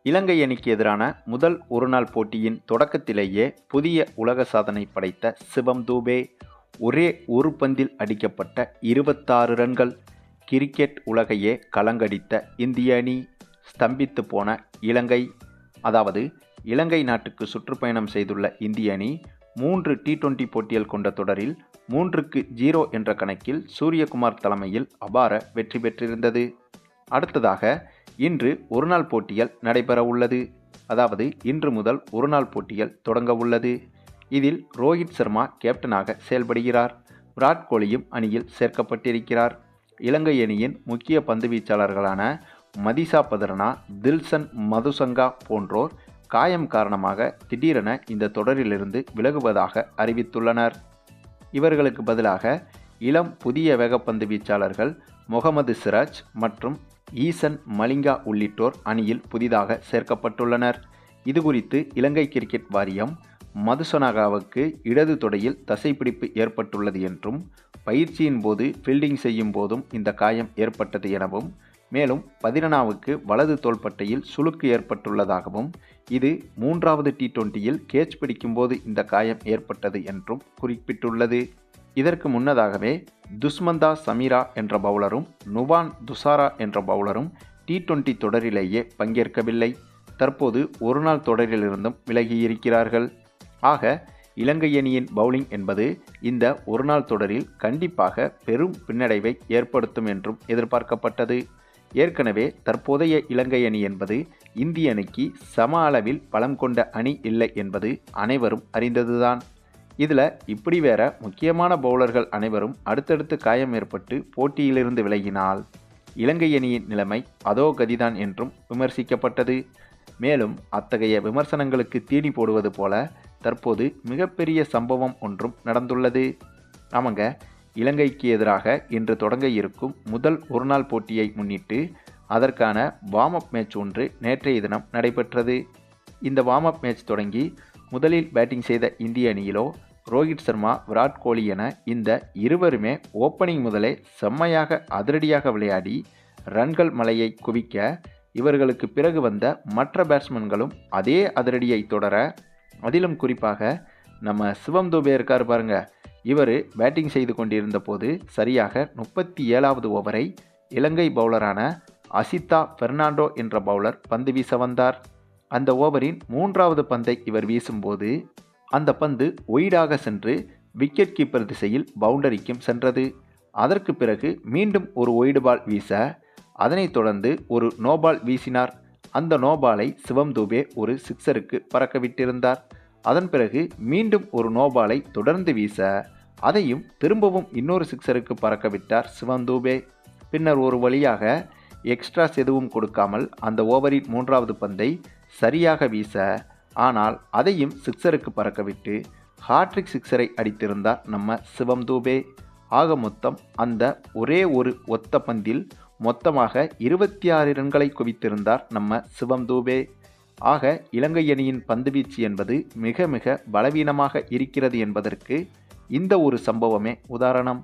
இலங்கை அணிக்கு எதிரான முதல் ஒருநாள் போட்டியின் தொடக்கத்திலேயே புதிய உலக சாதனை படைத்த சிவம் தூபே ஒரே ஒரு பந்தில் அடிக்கப்பட்ட 26 ரன்கள். கிரிக்கெட் உலகையே கலங்கடித்த இந்திய அணி. ஸ்தம்பித்து போன இலங்கை. அதாவது இலங்கை நாட்டுக்கு சுற்றுப்பயணம் செய்துள்ள இந்திய அணி 3 T20 போட்டிகள் கொண்ட தொடரில் 3-0 என்ற கணக்கில் சூரியகுமார் தலைமையில் அபார வெற்றி பெற்றிருந்தது. அடுத்ததாக இன்று ஒருநாள் போட்டிகள் நடைபெற உள்ளது. அதாவது இன்று முதல் ஒருநாள் போட்டிகள் தொடங்க உள்ளது. இதில் ரோஹித் சர்மா கேப்டனாக செயல்படுகிறார். விராட் கோலியும் அணியில் சேர்க்கப்பட்டிருக்கிறார். இலங்கை அணியின் முக்கிய பந்து வீச்சாளர்களான மதிசா பதர்னா, தில்சன் மதுசங்கா போன்றோர் காயம் காரணமாக திடீரென இந்த தொடரிலிருந்து விலகுவதாக அறிவித்துள்ளனர். இவர்களுக்கு பதிலாக இளம் புதிய வேகப்பந்து வீச்சாளர்கள் முகமது சிராஜ் மற்றும் ஈசன் மலிங்கா உள்ளிட்டோர் அணியில் புதிதாக சேர்க்கப்பட்டுள்ளனர். இதுகுறித்து இலங்கை கிரிக்கெட் வாரியம் மதுசனகாவுக்கு இடது தொடையில் தசைப்பிடிப்பு ஏற்பட்டுள்ளது என்றும், பயிற்சியின் போது ஃபீல்டிங் செய்யும் போதும் இந்த காயம் ஏற்பட்டது எனவும், மேலும் பதிரனாவுக்கு வலது தோள்பட்டையில் சுளுக்கு ஏற்பட்டுள்ளதாகவும், இது 3வது T20யில் கேட்ச் பிடிக்கும்போது இந்த காயம் ஏற்பட்டது என்றும் குறிப்பிட்டுள்ளது. இதற்கு முன்னதாகவே துஷ்மந்தா சமீரா என்ற பவுலரும் நுவான் துசாரா என்ற பவுலரும் T20 தொடரிலேயே பங்கேற்கவில்லை. தற்போது ஒருநாள் தொடரிலிருந்தும் விலகியிருக்கிறார்கள். ஆக இலங்கை அணியின் பவுலிங் என்பது இந்த ஒருநாள் தொடரில் கண்டிப்பாக பெரும் பின்னடைவை ஏற்படுத்தும் என்றும் எதிர்பார்க்கப்பட்டது. ஏற்கனவே தற்போதைய இலங்கை அணி என்பது இந்திய அணிக்கு சம அளவில் பலம் கொண்ட அணி இல்லை என்பது அனைவரும் அறிந்ததுதான். இதில் இப்படி வேற முக்கியமான பவுலர்கள் அனைவரும் அடுத்தடுத்து காயம் ஏற்பட்டு போட்டியிலிருந்து விலகினால் இலங்கை அணியின் நிலைமை அதோ கதிதான் என்றும் விமர்சிக்கப்பட்டது. மேலும் அத்தகைய விமர்சனங்களுக்கு தீனி போடுவது போல தற்போது மிகப்பெரிய சம்பவம் ஒன்றும் நடந்துள்ளது. ஆமாங்க, இலங்கைக்கு எதிராக இன்று தொடங்க இருக்கும் முதல் ஒருநாள் போட்டியை முன்னிட்டு அதற்கான வார்ம் அப் மேட்ச் ஒன்று நேற்றைய தினம் நடைபெற்றது. இந்த வார்ம் அப் மேட்ச் தொடங்கி முதலில் பேட்டிங் செய்த இந்திய அணியிலோ ரோஹித் சர்மா, விராட் கோலி என இந்த இருவருமே ஓப்பனிங் முதலே செம்மையாக அதிரடியாக விளையாடி ரன்கள் மலையை குவிக்க, இவர்களுக்கு பிறகு வந்த மற்ற பேட்ஸ்மேன்களும் அதே அதிரடியை தொடர, அதிலும் குறிப்பாக நம்ம சிவம் தூபே இருக்கார் பாருங்க, இவர் பேட்டிங் செய்து கொண்டிருந்த போது சரியாக 37வது ஓவரை இலங்கை பவுலரான அசித்தா பெர்னாண்டோ என்ற பவுலர் பந்து வீச வந்தார். அந்த ஓவரின் 3வது பந்தை இவர் வீசும்போது அந்த பந்து ஒய்டாக சென்று விக்கெட் கீப்பர் திசையில் பவுண்டரிக்கும் சென்றது. அதற்கு பிறகு மீண்டும் ஒரு ஒய்டு பால் வீச, அதனைத் தொடர்ந்து ஒரு நோபால் வீசினார். அந்த நோபாலை சிவம் தூபே ஒரு சிக்ஸருக்கு பறக்க விட்டிருந்தார். அதன் பிறகு மீண்டும் ஒரு நோபாலை தொடர்ந்து வீச, அதையும் திரும்பவும் இன்னொரு சிக்ஸருக்கு பறக்க விட்டார் சிவம் தூபே. பின்னர் ஒரு வழியாக எக்ஸ்ட்ராஸ் எதுவும் கொடுக்காமல் அந்த ஓவரின் 3வது பந்தை சரியாக வீச, ஆனால் அதையும் சிக்ஸருக்கு பறக்கவிட்டு ஹாட்ரிக் சிக்ஸரை அடித்திருந்தார் நம்ம சிவம் தூபே. ஆக மொத்தம் அந்த ஒரே ஒரு ஒத்த பந்தில் மொத்தமாக 26 ரன்களை குவித்திருந்தார் நம்ம சிவம் தூபே. ஆக இலங்கை அணியின் பந்துவீச்சு என்பது மிக மிக பலவீனமாக இருக்கிறது என்பதற்கு இந்த ஒரு சம்பவமே உதாரணம்.